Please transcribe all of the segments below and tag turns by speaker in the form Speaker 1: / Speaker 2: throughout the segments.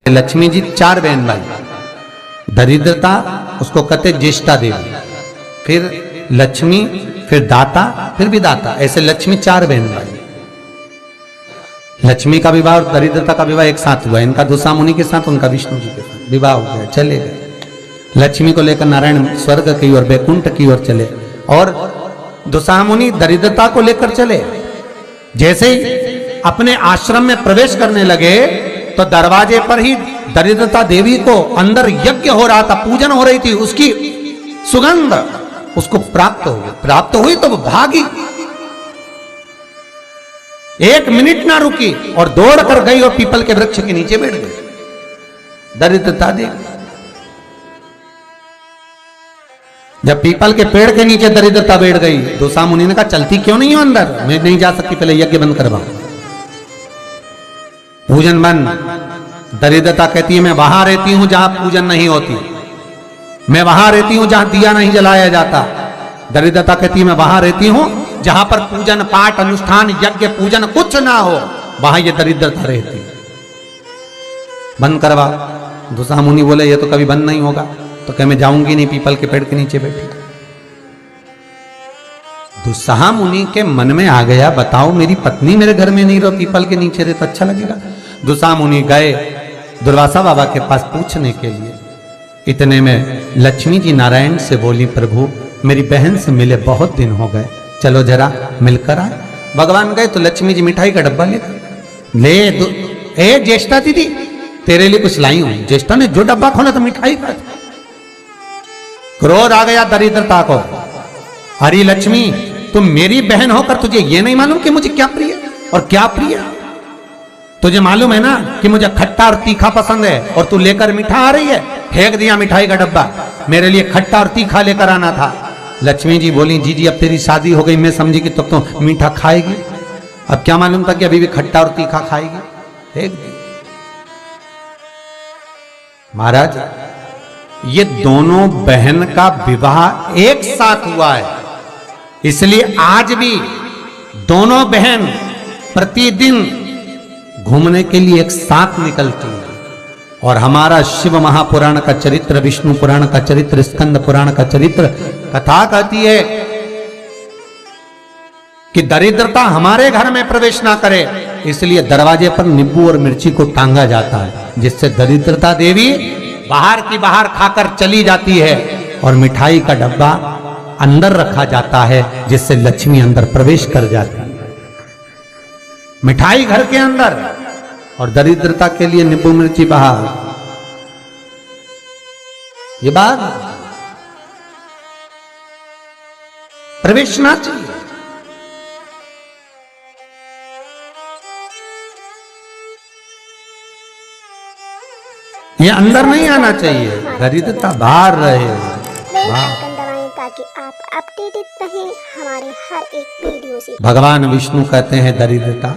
Speaker 1: लक्ष्मी जी 4 बहन भाई, दरिद्रता उसको कहते ज्येष्ठा देवी, फिर लक्ष्मी, फिर दाता, फिर विदाता, ऐसे लक्ष्मी 4 बहन भाई। लक्ष्मी का विवाह और दरिद्रता का विवाह एक साथ हुआ, इनका दुसा मुनि के साथ, उनका विष्णु जी के साथ विवाह हो गया, चले गए। लक्ष्मी को लेकर नारायण स्वर्ग की ओर, बैकुंठ की ओर चले, और दुसा मुनि दरिद्रता को लेकर चले। जैसे ही अपने आश्रम में प्रवेश करने लगे तो दरवाजे पर ही दरिद्रता देवी को अंदर यज्ञ हो रहा था, पूजन हो रही थी, उसकी सुगंध उसको प्राप्त हो गई। प्राप्त हुई तो वो भागी, 1 मिनट ना रुकी और दौड़ कर गई और पीपल के वृक्ष के नीचे बैठ गई दरिद्रता देवी। जब पीपल के पेड़ के नीचे दरिद्रता बैठ गई, दुसा मुनि ने कहा चलती क्यों नहीं हो अंदर? मैं नहीं जा सकती, पहले यज्ञ बंद करवाओ, पूजन बंद। दरिद्रता कहती है मैं वहां रहती हूं जहां पूजन नहीं होती, मैं वहां रहती हूं जहां दिया नहीं जलाया जाता। दरिद्रता कहती है मैं वहां रहती हूं जहां पर पूजन पाठ अनुष्ठान यज्ञ पूजन कुछ ना हो, वहां ये दरिद्रता रहती। बंद करवा। दुसा मुनि बोले ये तो कभी बंद नहीं होगा, तो कह मैं जाऊंगी नहीं, पीपल के पेड़ के नीचे बैठी। दुसा मुनि के मन में आ गया, बताओ मेरी पत्नी मेरे घर में नहीं रहो, पीपल के नीचे रहे तो अच्छा लगेगा। दुसा मुनि गए दुर्वासा बाबा के पास पूछने के लिए। इतने में लक्ष्मी जी नारायण से बोली, प्रभु मेरी बहन से मिले बहुत दिन हो गए, चलो जरा मिलकर आए। भगवान गए तो लक्ष्मी जी मिठाई का डब्बा ले ए ज्येष्ठा दीदी तेरे लिए कुछ लाई हूं। ज्येष्ठा ने जो डब्बा खोला तो मिठाई का। क्रोध आ गया दरिद्रता को, हरी लक्ष्मी तुम मेरी बहन होकर तुझे ये नहीं मालूम कि मुझे क्या प्रिय और क्या प्रिय? तुझे मालूम है ना कि मुझे खट्टा और तीखा पसंद है, और तू लेकर मीठा आ रही है। फेंक दिया मिठाई का डब्बा, मेरे लिए खट्टा और तीखा लेकर आना था। लक्ष्मी जी बोली जी जी अब तेरी शादी हो गई, मैं समझी कि तब तो मीठा खाएगी, अब क्या मालूम था कि अभी भी खट्टा और तीखा खाएगी। फेंक दी। महाराज ये दोनों बहन का विवाह एक साथ हुआ है, इसलिए आज भी दोनों बहन प्रतिदिन घूमने के लिए एक साथ निकलती है। और हमारा शिव महापुराण का चरित्र, विष्णु पुराण का चरित्र, स्कंद पुराण का चरित्र कथा कहती है कि दरिद्रता हमारे घर में प्रवेश ना करे, इसलिए दरवाजे पर नींबू और मिर्ची को टांगा जाता है, जिससे दरिद्रता देवी बाहर की बाहर खाकर चली जाती है, और मिठाई का डब्बा अंदर रखा जाता है, जिससे लक्ष्मी अंदर प्रवेश कर जाती है। मिठाई घर के अंदर और दरिद्रता के लिए नींबू मिर्ची बाहर। ये बात प्रवेश ना चाहिए। ये अंदर नहीं आना चाहिए, दरिद्रता बाहर रहे।
Speaker 2: ताकि आप अपडेटेड रहें हमारे हर एक वीडियो से।
Speaker 1: भगवान विष्णु कहते हैं दरिद्रता।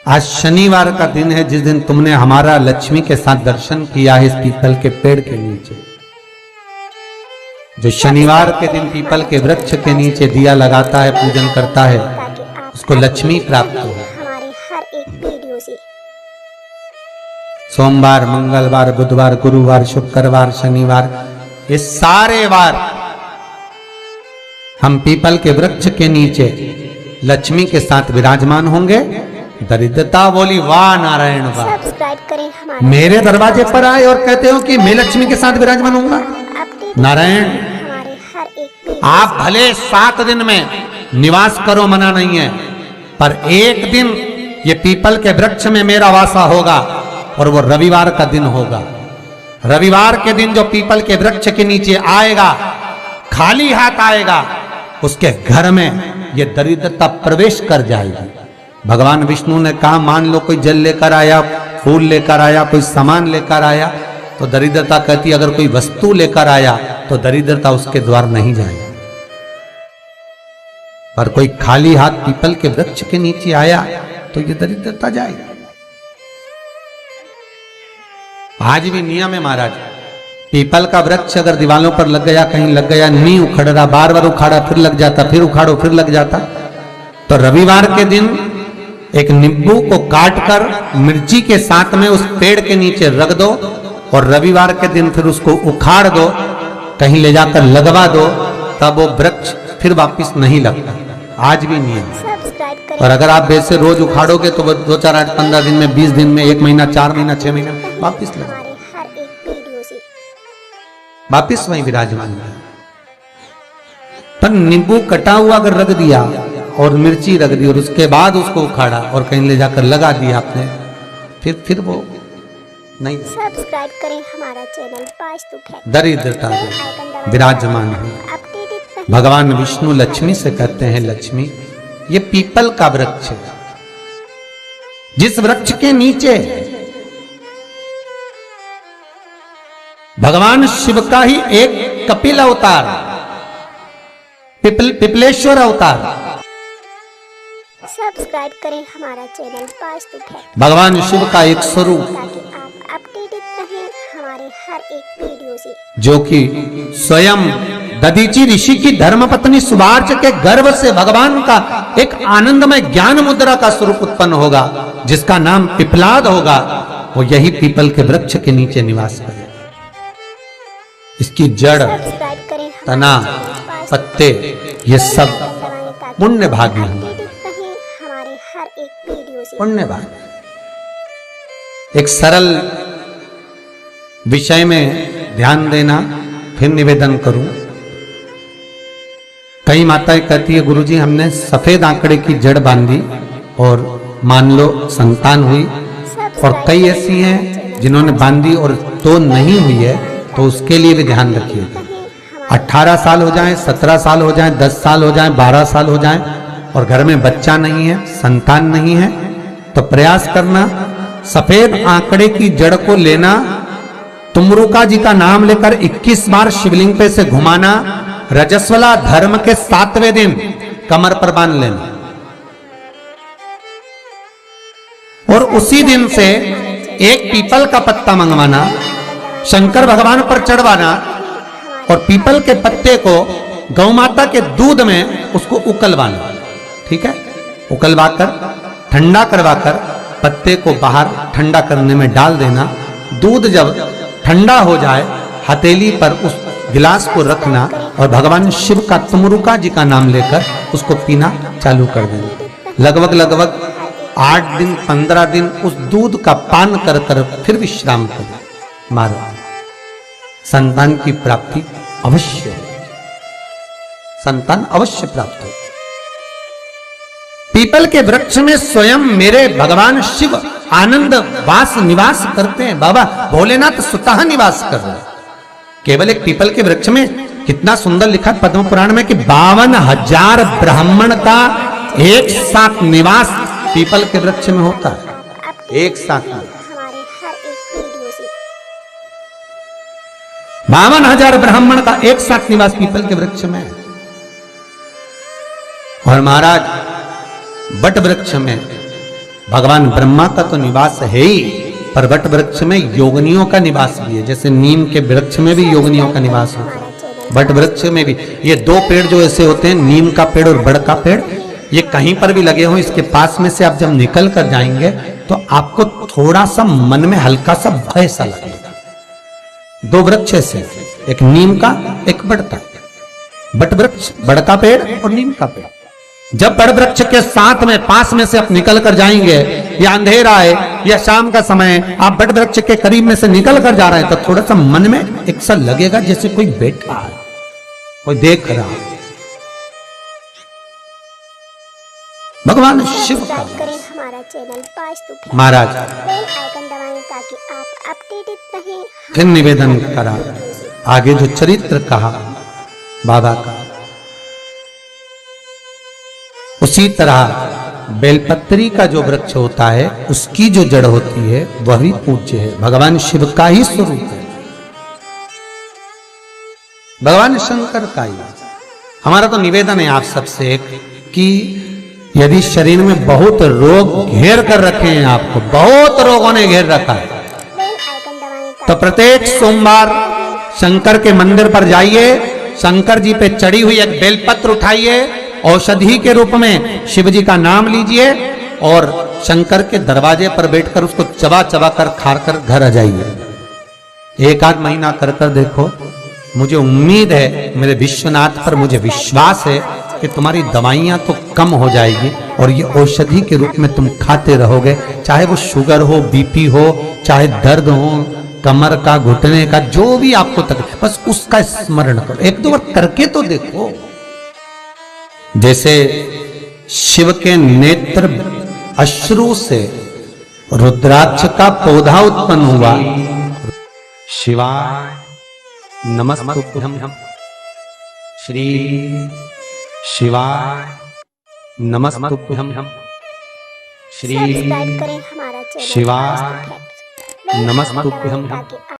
Speaker 1: आज शनिवार का दिन है, जिस दिन तुमने हमारा लक्ष्मी के साथ दर्शन किया है इस पीपल के पेड़ के नीचे। जो शनिवार के दिन पीपल के वृक्ष के नीचे दिया लगाता है, पूजन करता है, उसको लक्ष्मी प्राप्त हो।
Speaker 2: हमारे हर एक वीडियो से
Speaker 1: सोमवार, मंगलवार, बुधवार, गुरुवार, शुक्रवार, शनिवार, ये सारे वार हम पीपल के वृक्ष के नीचे लक्ष्मी के साथ विराजमान होंगे। दरिद्रता बोली वाह नारायण वाह,
Speaker 2: सब्सक्राइब करें हमारे
Speaker 1: मेरे दरवाजे पर आए और कहते हो कि मैं लक्ष्मी के साथ विराजमान होऊंगा। नारायण
Speaker 2: हमारे हर एक
Speaker 1: आप भले 7 दिन में निवास करो, मना नहीं है, पर एक दिन ये पीपल के वृक्ष में मेरा वासा होगा, और वो रविवार का दिन होगा। रविवार के दिन जो पीपल के वृक्ष के नीचे आएगा, खाली हाथ आएगा, उसके घर में ये दरिद्रता प्रवेश कर जाएगी। भगवान विष्णु ने कहा मान लो कोई जल लेकर आया, फूल लेकर आया, कोई सामान लेकर आया, तो दरिद्रता कहती अगर कोई वस्तु लेकर आया तो दरिद्रता उसके द्वार नहीं जाएगी। पर कोई खाली हाथ पीपल के वृक्ष के नीचे आया तो ये दरिद्रता जाएगी। आज भी नियम है महाराज, पीपल का वृक्ष अगर दीवालों पर लग गया, कहीं लग गया, नहीं उखड़ रहा, बार बार उखाड़ा फिर लग जाता, फिर उखाड़ो फिर लग जाता, तो रविवार के दिन एक नींबू को काटकर मिर्ची के साथ में उस पेड़ के नीचे रख दो और रविवार के दिन फिर उसको उखाड़ दो, कहीं ले जाकर लगवा दो, तब वो वृक्ष फिर वापस नहीं लगता। आज भी नहीं है।
Speaker 2: सब्सक्राइब करें।
Speaker 1: और अगर आप वैसे रोज उखाड़ोगे तो वो 2, 4, 8, 15 दिन में, 20 दिन में, 1 महीना, 4 महीना, 6 महीना वापस लगेगा,
Speaker 2: हमारे हर एक वीडियो से।
Speaker 1: वापस वहीं विराजमान है। पर नींबू कटा हुआ अगर रख दिया और मिर्ची रख दी और उसके बाद उसको उखाड़ा और कहीं ले जाकर लगा दिया आपने, फिर वो नहीं,
Speaker 2: सब्सक्राइब करें हमारा चैनल वास्तु फैक्ट।
Speaker 1: दरिद्रता में विराजमान है।
Speaker 2: अपडेटेड रहें।
Speaker 1: भगवान विष्णु लक्ष्मी से कहते हैं, लक्ष्मी ये पीपल का वृक्ष है, जिस वृक्ष के नीचे भगवान शिव का ही एक कपिल अवतार, पिपलेश्वर अवतार,
Speaker 2: सब्सक्राइब करें हमारा चैनल वास्तु फैक्ट,
Speaker 1: भगवान शिव का एक स्वरूप,
Speaker 2: ताकि आप अपडेटेड रहें हमारे हर एक वीडियो से।
Speaker 1: जो कि स्वयं दधीची ऋषि की धर्मपत्नी सुभार्च के गर्भ से भगवान का एक आनंदमय ज्ञान मुद्रा का स्वरूप उत्पन्न होगा, जिसका नाम पिपलाद होगा। वो यही पीपल के वृक्ष के नीचे निवास करेगा। इसकी जड़,
Speaker 2: सब्सक्राइब करें
Speaker 1: तना, पत्ते, ये सब पुण्य भागी हैं।
Speaker 2: अपडेटेड रहें हमारे हर एक वीडियो से।
Speaker 1: पुण्य भागी। एक सरल विषय में ध्यान देना, फिर निवेदन करूं। कई माताएं कहती है, गुरुजी हमने सफेद आंकड़े की जड़ बांधी और मान लो संतान हुई, और कई ऐसी हैं जिन्होंने बांधी और तो नहीं हुई है, तो उसके लिए भी ध्यान रखिएगा। 18 साल हो जाएं, 17 साल हो जाएं, 10 साल हो जाएं, 12 साल हो जाएं और घर में बच्चा नहीं है, संतान नहीं है, तो प्रयास करना सफेद आंकड़े की जड़ को लेना, तुमरुका जी का नाम लेकर 21 बार शिवलिंग पे से घुमाना, रजस्वला धर्म के 7वें दिन कमर पर बांध लेना और उसी दिन से एक पीपल का पत्ता मंगवाना, शंकर भगवान पर चढ़वाना और पीपल के पत्ते को गौ माता के दूध में उसको उकलवाना। ठीक है, उकलवाकर ठंडा करवाकर पत्ते को बाहर ठंडा करने में डाल देना। दूध जब ठंडा हो जाए, हथेली पर उस गिलास को रखना और भगवान शिव का तुमरुका जी का नाम लेकर उसको पीना चालू कर देना। लगभग 8 दिन 15 दिन उस दूध का पान कर कर फिर विश्राम करो। मारो, संतान की प्राप्ति अवश्य हो, संतान अवश्य प्राप्त हो। पीपल के वृक्ष में स्वयं मेरे भगवान शिव आनंद वास निवास करते हैं। बाबा भोलेनाथ स्वतः निवास कर रहे हैं। केवल एक पीपल के वृक्ष में कितना सुंदर लिखा पद्म पुराण में कि 52,000 ब्राह्मण का एक साथ निवास पीपल के वृक्ष में होता है। एक साथ में
Speaker 2: हमारे हर एक वीडियो से।
Speaker 1: 52,000 ब्राह्मण का एक साथ निवास पीपल के वृक्ष में है। और महाराज वट वृक्ष में भगवान ब्रह्मा का तो निवास है ही, पर वट वृक्ष में योगनियों का निवास भी है। जैसे नीम के वृक्ष में भी योगनियों का निवास होता है, वट वृक्ष में भी। ये 2 पेड़ जो ऐसे होते हैं, नीम का पेड़ और बड़ का पेड़, ये कहीं पर भी लगे हों, इसके पास में से आप जब निकल कर जाएंगे तो आपको थोड़ा सा मन में हल्का सा भय सा लगेगा। 2 वृक्ष ऐसे, एक नीम का, एक बड़ का। बट वृक्ष, बड़ का पेड़ और नीम का पेड़। जब बड़ वृक्ष के साथ में पास में से आप निकल कर जाएंगे, या अंधेरा है या शाम का समय, आप बड़ वृक्ष के करीब में से निकल कर जा रहे हैं, तो थोड़ा सा मन में एक सा लगेगा जैसे कोई बैठा है, कोई देख रहा है। भगवान शिव का
Speaker 2: सब्सक्राइब करें हमारा चैनल वास्तु फैक्ट।
Speaker 1: महाराज
Speaker 2: बेल आइकन दबाएं ताकि आप अपडेटेड रहें।
Speaker 1: फिर निवेदन करा, आगे जो चरित्र कहा बाबा का, उसी तरह बेलपत्री का जो वृक्ष होता है, उसकी जो जड़ होती है वह भी पूज्य है, भगवान शिव का ही स्वरूप है, भगवान शंकर का ही। हमारा तो निवेदन है आप सबसे एक कि यदि शरीर में बहुत रोग घेर कर रखे हैं, आपको बहुत रोगों ने घेर रखा है,
Speaker 2: बेल आइकन दबाएं
Speaker 1: तो
Speaker 2: ताकि
Speaker 1: प्रत्येक सोमवार शंकर के मंदिर पर जाइए, शंकर जी पे चढ़ी हुई एक बेलपत्र उठाइए, औषधि के रूप में शिव जी का नाम लीजिए और शंकर के दरवाजे पर बैठकर उसको चबा चबा कर खा कर घर आ जाइए। एक आध महीना कर कर देखो, मुझे उम्मीद है, मेरे विश्वनाथ पर मुझे विश्वास है कि तुम्हारी दवाइयां तो कम हो जाएगी और ये औषधि के रूप में तुम खाते रहोगे, चाहे वो शुगर हो, बीपी हो, चाहे दर्द हो, कमर का, घुटने का, जो भी आपको तकलीफ, बस उसका स्मरण करो। एक दो बार करके तो देखो। जैसे शिव के नेत्र अश्रु से रुद्राक्ष का पौधा उत्पन्न हुआ। शिवाय नमस्तुभ्यं श्री शिवाय नमस्तुभ्यं श्री
Speaker 2: सब्सक्राइब करें हमारा चैनल
Speaker 1: शिवाय नमस्तुभ्यं।